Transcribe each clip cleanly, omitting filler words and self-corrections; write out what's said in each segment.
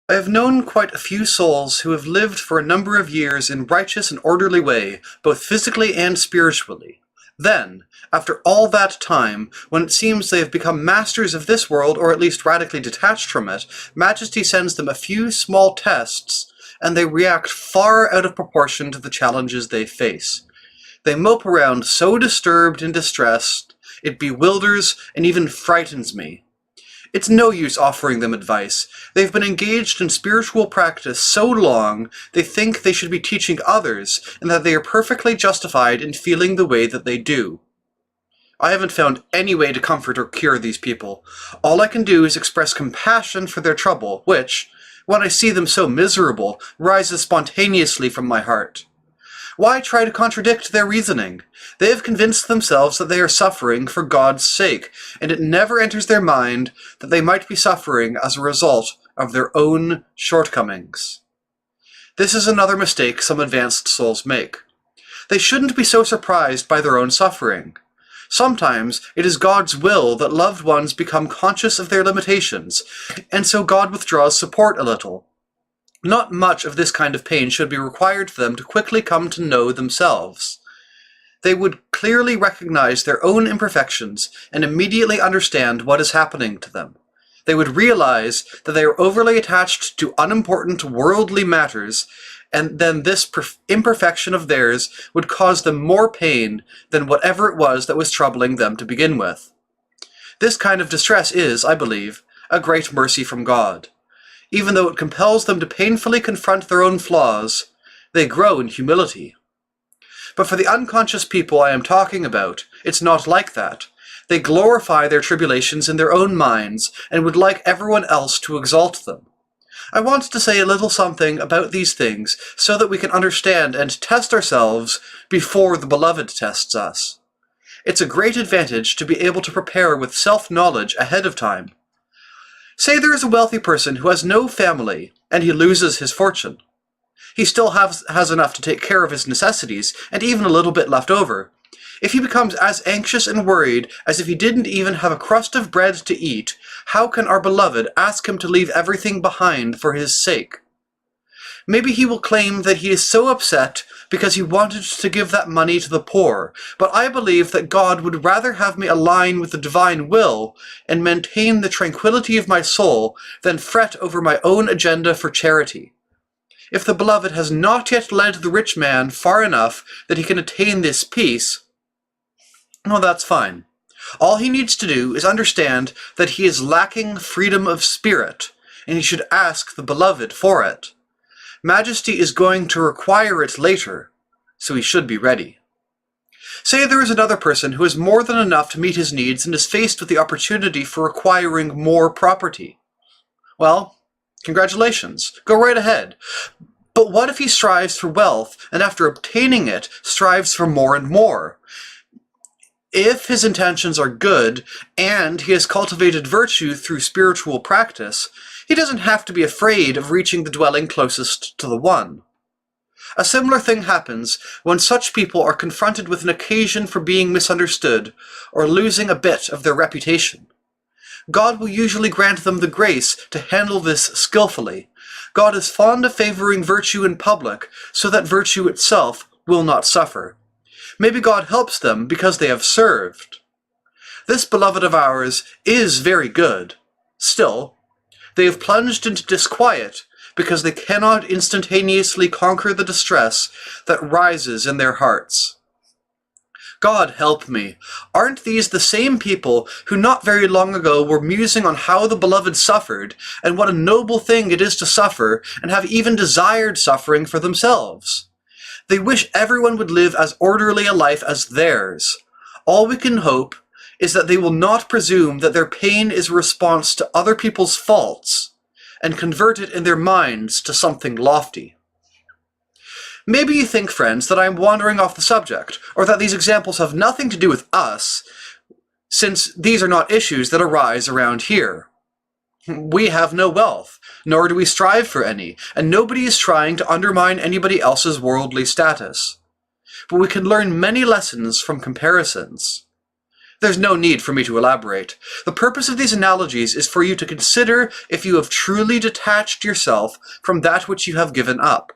I have known quite a few souls who have lived for a number of years in righteous and orderly way, both physically and spiritually. Then, after all that time, when it seems they have become masters of this world, or at least radically detached from it, Majesty sends them a few small tests, and they react far out of proportion to the challenges they face. They mope around so disturbed and distressed, it bewilders and even frightens me. It's no use offering them advice. They've been engaged in spiritual practice so long, they think they should be teaching others, and that they are perfectly justified in feeling the way that they do. I haven't found any way to comfort or cure these people. All I can do is express compassion for their trouble, which, when I see them so miserable, rises spontaneously from my heart. Why try to contradict their reasoning? They have convinced themselves that they are suffering for God's sake, and it never enters their mind that they might be suffering as a result of their own shortcomings. This is another mistake some advanced souls make. They shouldn't be so surprised by their own suffering. Sometimes it is God's will that loved ones become conscious of their limitations, and so God withdraws support a little. Not much of this kind of pain should be required for them to quickly come to know themselves. They would clearly recognize their own imperfections and immediately understand what is happening to them. They would realize that they are overly attached to unimportant worldly matters, and then this imperfection of theirs would cause them more pain than whatever it was that was troubling them to begin with. This kind of distress is, I believe, a great mercy from God. Even though it compels them to painfully confront their own flaws, they grow in humility. But for the unconscious people I am talking about, it's not like that. They glorify their tribulations in their own minds and would like everyone else to exalt them. I want to say a little something about these things so that we can understand and test ourselves before the Beloved tests us. It's a great advantage to be able to prepare with self-knowledge ahead of time. Say there is a wealthy person who has no family, and he loses his fortune. He still has enough to take care of his necessities, and even a little bit left over. If he becomes as anxious and worried as if he didn't even have a crust of bread to eat, how can our Beloved ask him to leave everything behind for his sake? Maybe he will claim that he is so upset because he wanted to give that money to the poor, but I believe that God would rather have me align with the divine will and maintain the tranquility of my soul than fret over my own agenda for charity. If the Beloved has not yet led the rich man far enough that he can attain this peace, well, that's fine. All he needs to do is understand that he is lacking freedom of spirit, and he should ask the Beloved for it. Majesty is going to require it later, so he should be ready. Say there is another person who has more than enough to meet his needs and is faced with the opportunity for acquiring more property. Well, congratulations. Go right ahead. But what if he strives for wealth, and after obtaining it, strives for more and more? If his intentions are good, and he has cultivated virtue through spiritual practice, he doesn't have to be afraid of reaching the dwelling closest to the One. A similar thing happens when such people are confronted with an occasion for being misunderstood or losing a bit of their reputation. God will usually grant them the grace to handle this skillfully. God is fond of favoring virtue in public so that virtue itself will not suffer. Maybe God helps them because they have served. This Beloved of ours is very good. Still, they have plunged into disquiet because they cannot instantaneously conquer the distress that rises in their hearts. God help me, aren't these the same people who not very long ago were musing on how the Beloved suffered, and what a noble thing it is to suffer, and have even desired suffering for themselves? They wish everyone would live as orderly a life as theirs. All we can hope is that they will not presume that their pain is a response to other people's faults, and convert it in their minds to something lofty. Maybe you think, friends, that I am wandering off the subject, or that these examples have nothing to do with us, since these are not issues that arise around here. We have no wealth, nor do we strive for any, and nobody is trying to undermine anybody else's worldly status. But we can learn many lessons from comparisons. There's no need for me to elaborate. The purpose of these analogies is for you to consider if you have truly detached yourself from that which you have given up.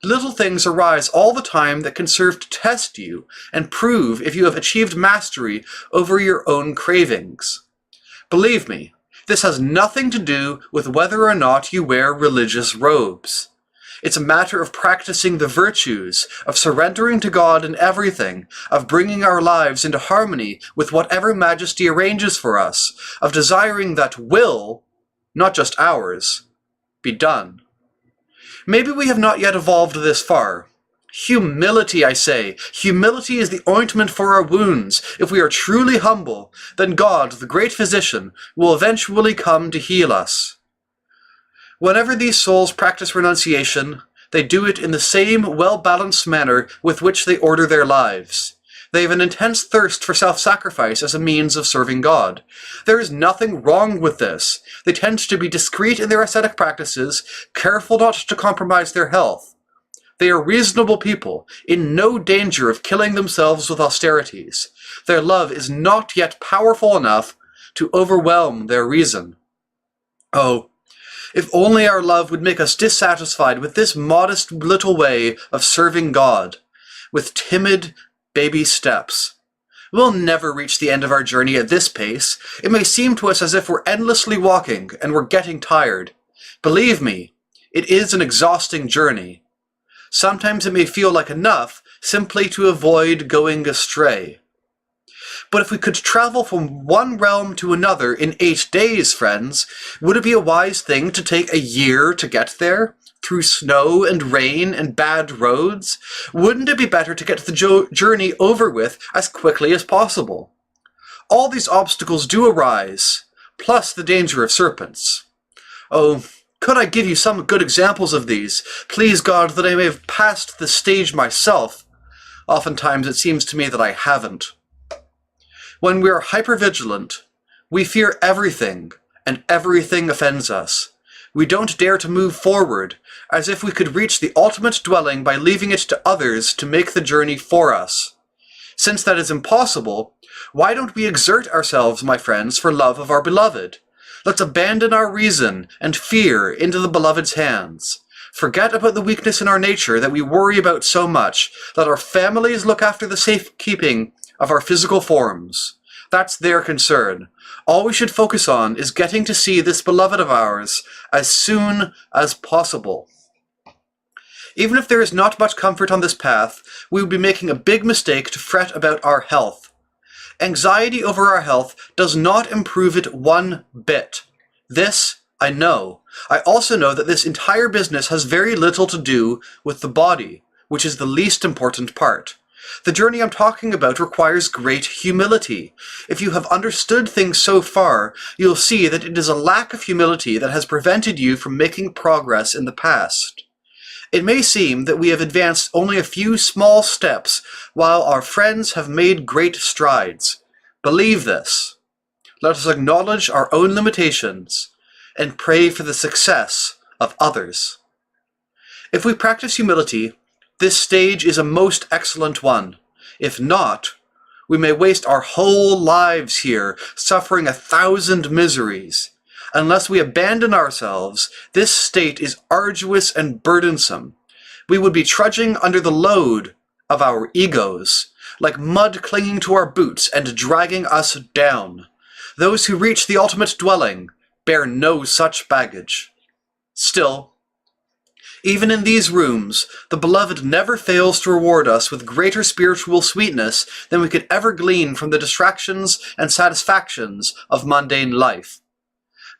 Little things arise all the time that can serve to test you and prove if you have achieved mastery over your own cravings. Believe me, this has nothing to do with whether or not you wear religious robes. It's a matter of practicing the virtues, of surrendering to God in everything, of bringing our lives into harmony with whatever Majesty arranges for us, of desiring that will, not just ours, be done. Maybe we have not yet evolved this far. Humility, I say. Humility is the ointment for our wounds. If we are truly humble, then God, the great physician, will eventually come to heal us. Whenever these souls practice renunciation, they do it in the same well-balanced manner with which they order their lives. They have an intense thirst for self-sacrifice as a means of serving God. There is nothing wrong with this. They tend to be discreet in their ascetic practices, careful not to compromise their health. They are reasonable people, in no danger of killing themselves with austerities. Their love is not yet powerful enough to overwhelm their reason. Oh, if only our love would make us dissatisfied with this modest little way of serving God, with timid baby steps. We'll never reach the end of our journey at this pace. It may seem to us as if we're endlessly walking and we're getting tired. Believe me, it is an exhausting journey. Sometimes it may feel like enough simply to avoid going astray. But if we could travel from one realm to another in 8 days, friends, would it be a wise thing to take a year to get there? Through snow and rain and bad roads? Wouldn't it be better to get the journey over with as quickly as possible? All these obstacles do arise, plus the danger of serpents. Oh, could I give you some good examples of these? Please God that I may have passed this stage myself. Oftentimes it seems to me that I haven't. When we are hypervigilant, we fear everything, and everything offends us. We don't dare to move forward, as if we could reach the ultimate dwelling by leaving it to others to make the journey for us. Since that is impossible, why don't we exert ourselves, my friends, for love of our beloved? Let's abandon our reason and fear into the beloved's hands. Forget about the weakness in our nature that we worry about so much. Let our families look after the safekeeping of our physical forms. That's their concern. All we should focus on is getting to see this beloved of ours as soon as possible. Even if there is not much comfort on this path, we would be making a big mistake to fret about our health. Anxiety over our health does not improve it one bit. This I know. I also know that this entire business has very little to do with the body, which is the least important part. The journey I'm talking about requires great humility. If you have understood things so far, you'll see that it is a lack of humility that has prevented you from making progress in the past. It may seem that we have advanced only a few small steps, while our friends have made great strides. Believe this. Let us acknowledge our own limitations and pray for the success of others. If we practice humility, this stage is a most excellent one. If not, we may waste our whole lives here, suffering 1,000 miseries. Unless we abandon ourselves, this state is arduous and burdensome. We would be trudging under the load of our egos, like mud clinging to our boots and dragging us down. Those who reach the ultimate dwelling bear no such baggage. Still, even in these rooms, the Beloved never fails to reward us with greater spiritual sweetness than we could ever glean from the distractions and satisfactions of mundane life.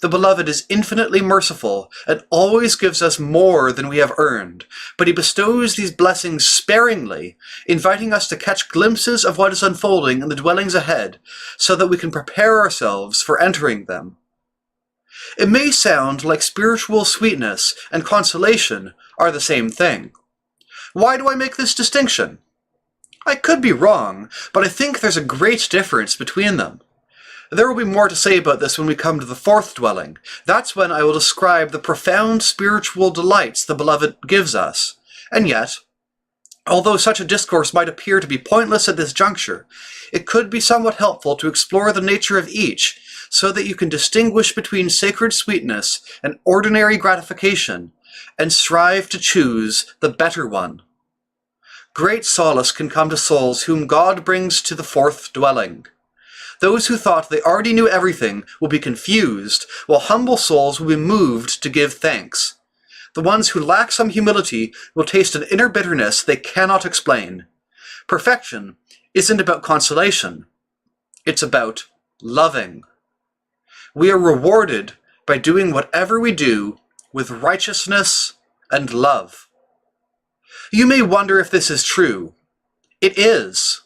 The Beloved is infinitely merciful and always gives us more than we have earned, but he bestows these blessings sparingly, inviting us to catch glimpses of what is unfolding in the dwellings ahead, so that we can prepare ourselves for entering them. It may sound like spiritual sweetness and consolation are the same thing. Why do I make this distinction? I could be wrong, but I think there's a great difference between them. There will be more to say about this when we come to the fourth dwelling. That's when I will describe the profound spiritual delights the Beloved gives us. And yet, Although such a discourse might appear to be pointless at this juncture, it could be somewhat helpful to explore the nature of each, so that you can distinguish between sacred sweetness and ordinary gratification, and strive to choose the better one. Great solace can come to souls whom God brings to the fourth dwelling. Those who thought they already knew everything will be confused, while humble souls will be moved to give thanks. The ones who lack some humility will taste an inner bitterness they cannot explain. Perfection isn't about consolation. It's about loving. We are rewarded by doing whatever we do with righteousness and love. You may wonder if this is true. It is.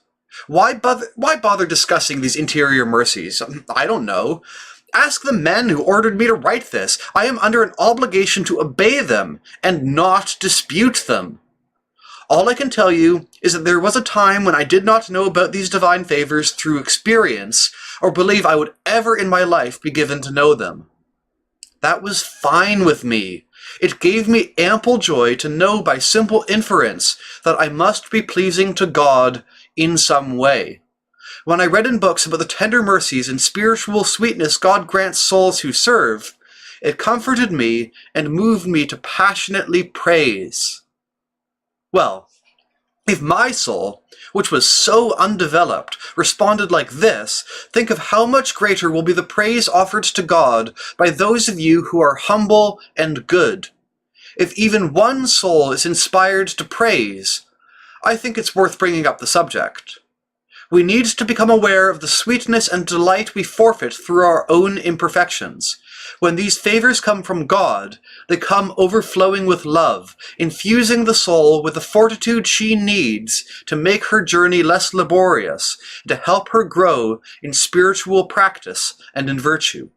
Why bother discussing these interior mercies? I don't know. Ask the men who ordered me to write this. I am under an obligation to obey them and not dispute them. All I can tell you is that there was a time when I did not know about these divine favors through experience, or believe I would ever in my life be given to know them. That was fine with me. It gave me ample joy to know by simple inference that I must be pleasing to God in some way. When I read in books about the tender mercies and spiritual sweetness God grants souls who serve, it comforted me and moved me to passionately praise. Well, if my soul, which was so undeveloped, responded like this, think of how much greater will be the praise offered to God by those of you who are humble and good. If even one soul is inspired to praise, I think it's worth bringing up the subject. We need to become aware of the sweetness and delight we forfeit through our own imperfections. When these favors come from God, they come overflowing with love, infusing the soul with the fortitude she needs to make her journey less laborious, to help her grow in spiritual practice and in virtue.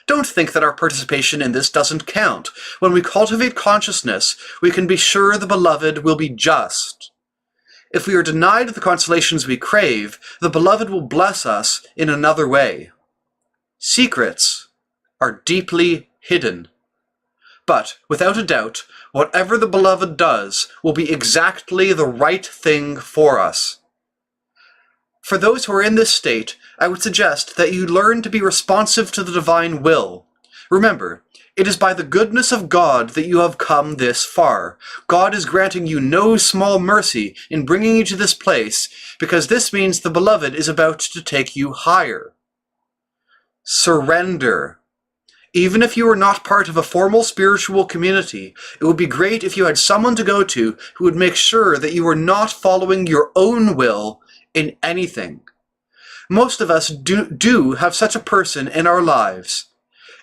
Don't think that our participation in this doesn't count. When we cultivate consciousness, we can be sure the beloved will be just. If we are denied the consolations we crave, the beloved will bless us in another way. Secrets are deeply hidden. But, without a doubt, whatever the beloved does will be exactly the right thing for us. For those who are in this state, I would suggest that you learn to be responsive to the divine will. Remember, it is by the goodness of God that you have come this far. God is granting you no small mercy in bringing you to this place, because this means the beloved is about to take you higher. Surrender. Even if you are not part of a formal spiritual community, it would be great if you had someone to go to who would make sure that you are not following your own will in anything. Most of us do have such a person in our lives.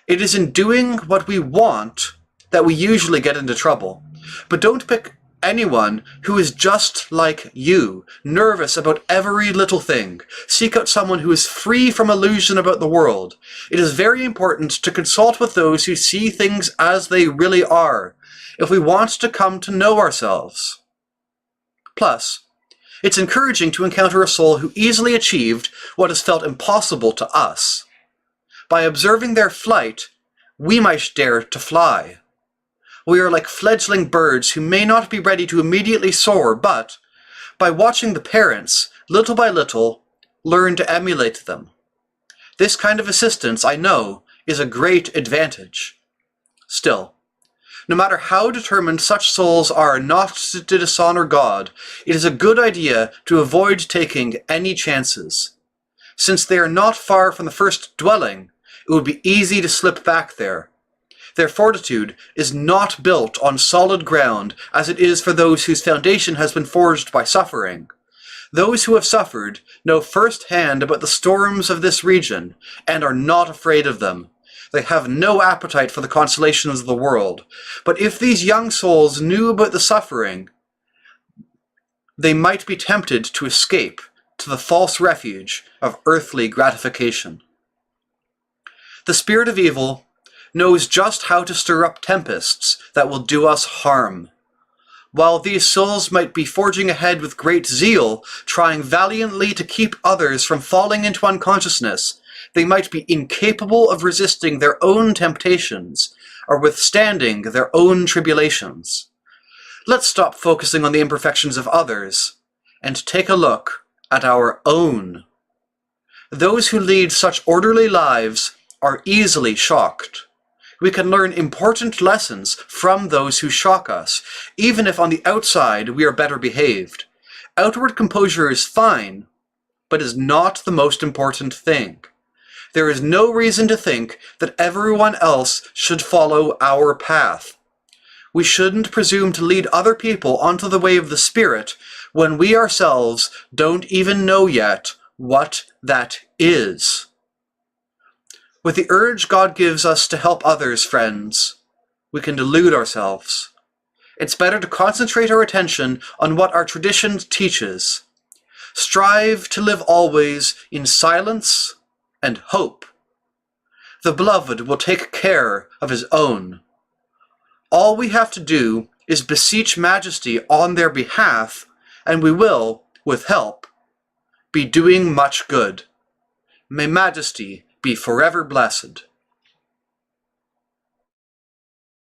It is in doing what we want that we usually get into trouble. But don't pick anyone who is just like you, nervous about every little thing. Seek out someone who is free from illusion about the world. It is very important to consult with those who see things as they really are, if we want to come to know ourselves. Plus, it's encouraging to encounter a soul who easily achieved what is felt impossible to us. By observing their flight, we might dare to fly. We are like fledgling birds who may not be ready to immediately soar, but, by watching the parents, little by little, learn to emulate them. This kind of assistance, I know, is a great advantage. Still, no matter how determined such souls are not to dishonor God, it is a good idea to avoid taking any chances. Since they are not far from the first dwelling, it would be easy to slip back there. Their fortitude is not built on solid ground, as it is for those whose foundation has been forged by suffering. Those who have suffered know firsthand about the storms of this region, and are not afraid of them. They have no appetite for the consolations of the world. But if these young souls knew about the suffering, they might be tempted to escape to the false refuge of earthly gratification. The spirit of evil knows just how to stir up tempests that will do us harm. While these souls might be forging ahead with great zeal, trying valiantly to keep others from falling into unconsciousness, they might be incapable of resisting their own temptations or withstanding their own tribulations. Let's stop focusing on the imperfections of others and take a look at our own. Those who lead such orderly lives are easily shocked. We can learn important lessons from those who shock us, even if on the outside we are better behaved. Outward composure is fine, but is not the most important thing. There is no reason to think that everyone else should follow our path. We shouldn't presume to lead other people onto the way of the Spirit when we ourselves don't even know yet what that is. With the urge God gives us to help others, friends, we can delude ourselves. It's better to concentrate our attention on what our tradition teaches. Strive to live always in silence and hope. The beloved will take care of his own. All we have to do is beseech Majesty on their behalf, and we will, with help, be doing much good. May Majesty be forever blessed.